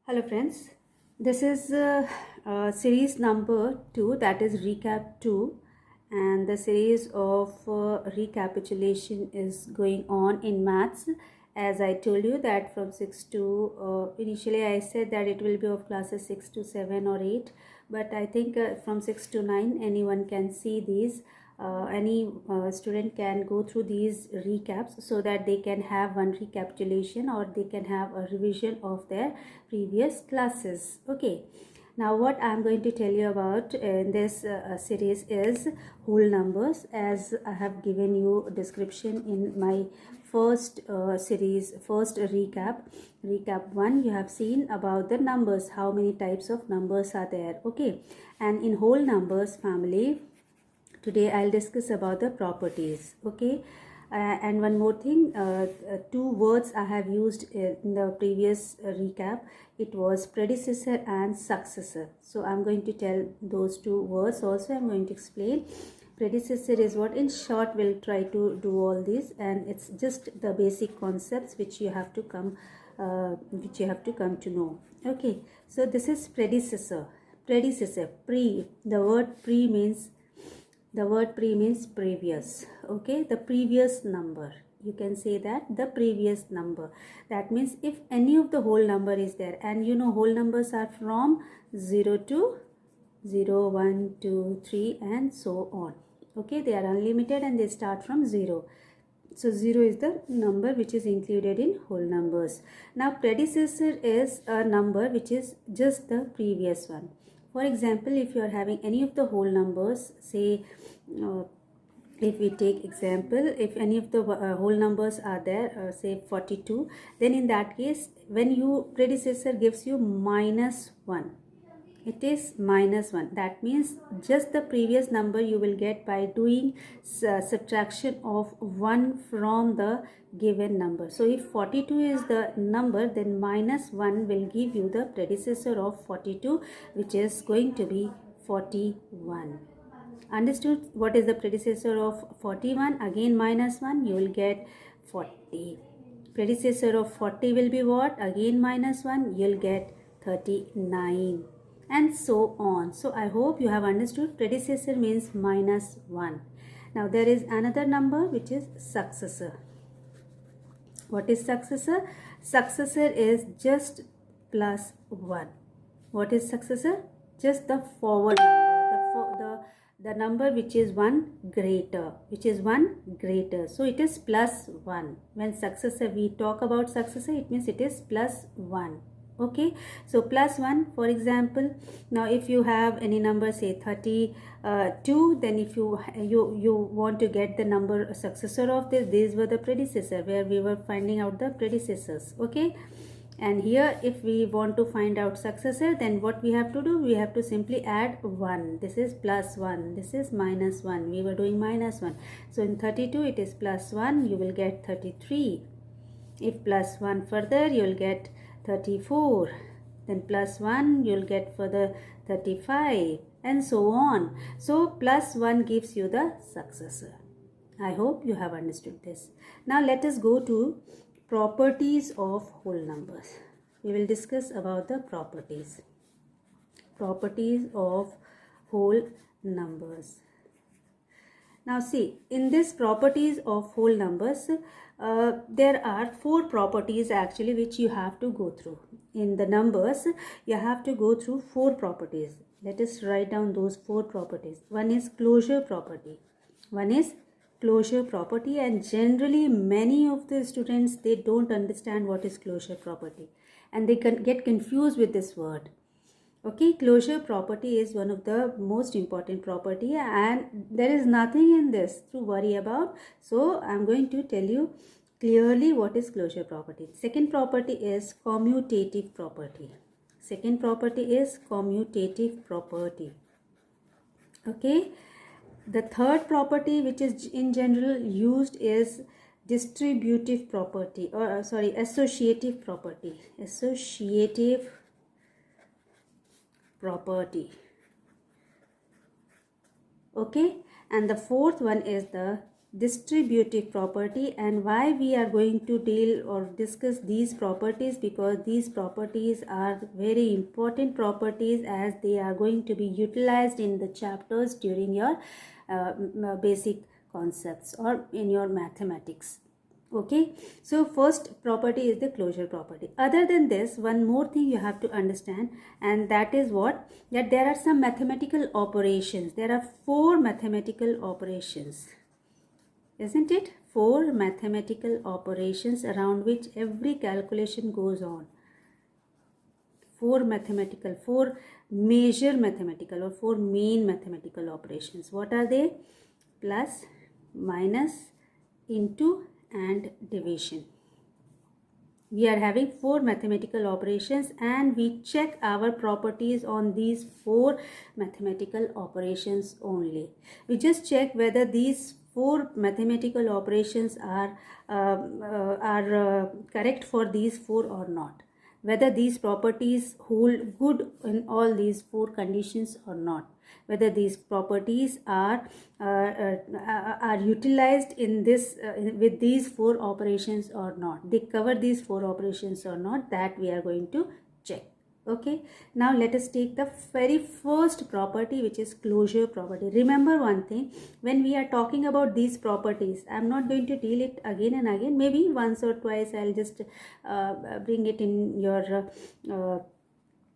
Hello friends, this is series number 2, that is recap 2, and the series of recapitulation is going on in maths. As I told you that from 6 to initially I said that it will be of classes 6 to 7 or 8, but I think from 6 to 9 anyone can see these. Any student can go through these recaps so that they can have one recapitulation or they can have a revision of their previous classes. Okay, now what I'm going to tell you about in this series is whole numbers, as I have given you a description in my first first recap 1. You have seen about the numbers, how many types of numbers are there. Okay, and in whole numbers family, today I'll discuss about the properties. Okay, and one more thing, two words I have used in the previous recap. It was predecessor and successor. So I'm going to tell those two words also. I'm going to explain. Predecessor is what, in short, we'll try to do all this, and it's just the basic concepts which you have to come to know. Okay, so this is predecessor. Predecessor, pre. The word pre means previous. Okay, the previous number. You can say that the previous number. That means if any of the whole number is there, and you know whole numbers are from 0 to 0, 1, 2, 3 and so on. Okay, they are unlimited and they start from 0. So 0 is the number which is included in whole numbers. Now predecessor is a number which is just the previous one. For example, if you are having any of the whole numbers, say if we take example, if any of the whole numbers are there, say 42, then in that case when you predecessor gives you -1, it is -1. That means just the previous number you will get by doing subtraction of 1 from the given number. So if 42 is the number, then -1 will give you the predecessor of 42, which is going to be 41. Understood? What is the predecessor of 41? Again -1, you will get 40. Predecessor of 40 will be what? Again -1, you'll get 39, and so on. So I hope you have understood. Predecessor means -1. Now there is another number which is successor. What is successor? Successor is just +1. What is successor? Just the forward number, the number which is one greater, so it is +1. When successor, we talk about successor, it means it is +1. Okay, so +1. For example, now if you have any number, say 32, then if you want to get the number successor of this, these were the predecessor where we were finding out the predecessors. Okay, and here if we want to find out successor, then what we have to do, we have to simply add 1. This is +1, this is -1. We were doing -1. So in 32 it is +1, you will get 33. If +1 further, you will get 34. Then +1 you will get further 35, and so on. So +1 gives you the successor. I hope you have understood this. Now let us go to properties of whole numbers. We will discuss about the properties of whole numbers. Now see, in this properties of whole numbers, there are 4 properties actually which you have to go through. In the numbers, you have to go through 4 properties. Let us write down those 4 properties. One is closure property. And generally many of the students, they don't understand what is closure property, and they can get confused with this word. Okay, closure property is one of the most important property, and there is nothing in this to worry about. So I'm going to tell you clearly what is closure property. Second property is commutative property. Okay, the third property which is in general used is distributive property, or associative property. Okay, and the fourth one is the distributive property. And why we are going to deal or discuss these properties? Because these properties are very important properties, as they are going to be utilized in the chapters during your basic concepts or in your mathematics. Okay, so first property is the closure property. Other than this, one more thing you have to understand, and that is what? That there are some mathematical operations. There are 4 mathematical operations, isn't it? 4 mathematical operations around which every calculation goes on. 4 major mathematical or 4 main mathematical operations. What are they? Plus, minus, into, and division. We are having 4 mathematical operations, and we check our properties on these 4 mathematical operations only. We just check whether these 4 mathematical operations are correct for these 4 or not, whether these properties hold good in all these 4 conditions or not, whether these properties are utilized in this with these 4 operations or not, they cover these 4 operations or not, that we are going to check. Okay, now let us take the very first property, which is closure property. Remember one thing, when we are talking about these properties, I am not going to deal it again and again, maybe once or twice I'll just bring it in your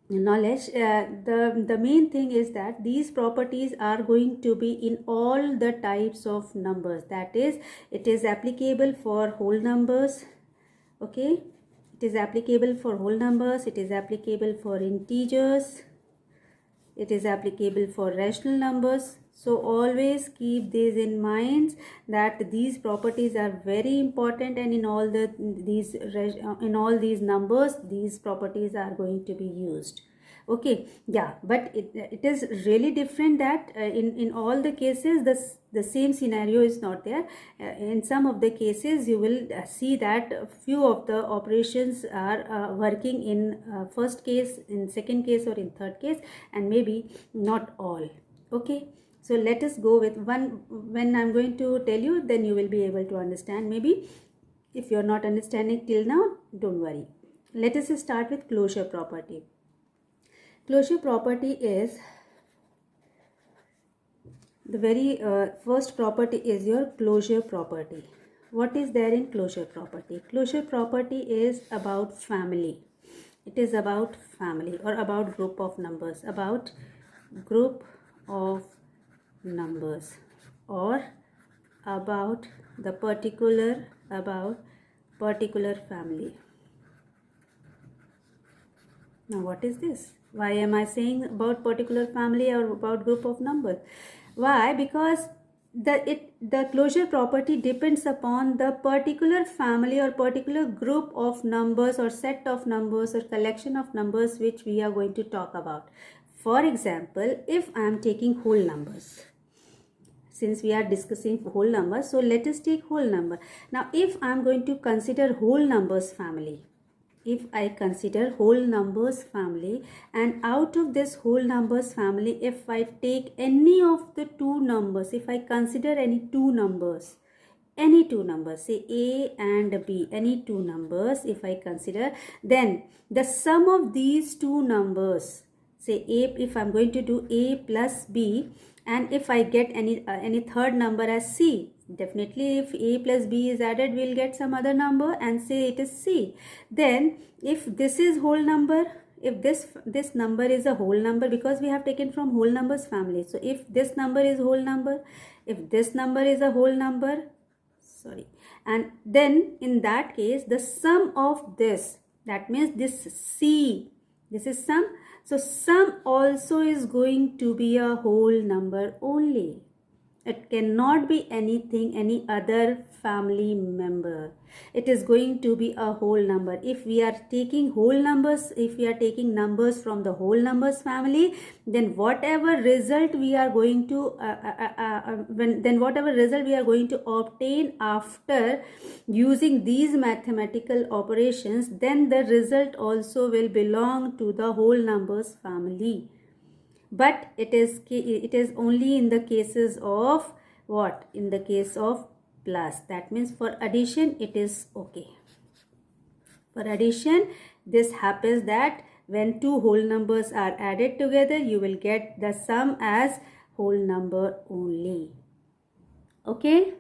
knowledge. The main thing is that these properties are going to be in all the types of numbers. That is, it is applicable for whole numbers. Okay, it is applicable for whole numbers, it is applicable for integers, it is applicable for rational numbers. So always keep these in mind, that these properties are very important, and in all these numbers these properties are going to be used. Okay, yeah, but it is really different that in all the cases the same scenario is not there. In some of the cases you will see that few of the operations are working in first case, in second case, or in third case, and maybe not all. Okay, so let us go with one. When I'm going to tell you, then you will be able to understand. Maybe if you're not understanding till now, don't worry. Let us start with closure property. Closure property is the very first property is your closure property. What is there in closure property? Closure property is about family. It is about family or about group of numbers, about group of numbers, or about the particular family. Now what is this? Why am I saying about particular family or about group of numbers? Why? Because the closure property depends upon the particular family or particular group of numbers or set of numbers or collection of numbers which we are going to talk about. For example, if I am taking whole numbers, since we are discussing whole numbers, so let us take whole number. Now if I am going to consider whole numbers family, if I consider whole numbers family, and out of this whole numbers family, if I take any of the 2 numbers, if I consider any 2 numbers, say A and B, any 2 numbers if I consider, then the sum of these 2 numbers, say A, if I'm going to do A plus B, and if I get any third number as C, definitely if A plus B is added, we'll get some other number and say it is C. Then if this is whole number, if this number is a whole number, because we have taken from whole numbers family, so if this number is whole number, if this number is a whole number, and then in that case the sum of this, that means this C, this is sum, so sum also is going to be a whole number only. It cannot be anything, any other family member. It is going to be a whole number. If we are taking whole numbers, if we are taking numbers from the whole numbers family, then whatever result we are going to whatever result we are going to obtain after using these mathematical operations, then the result also will belong to the whole numbers family. But it is only in the cases of what? In the case of plus. That means for addition it is okay. For addition, this happens that when two whole numbers are added together, you will get the sum as whole number only. Okay.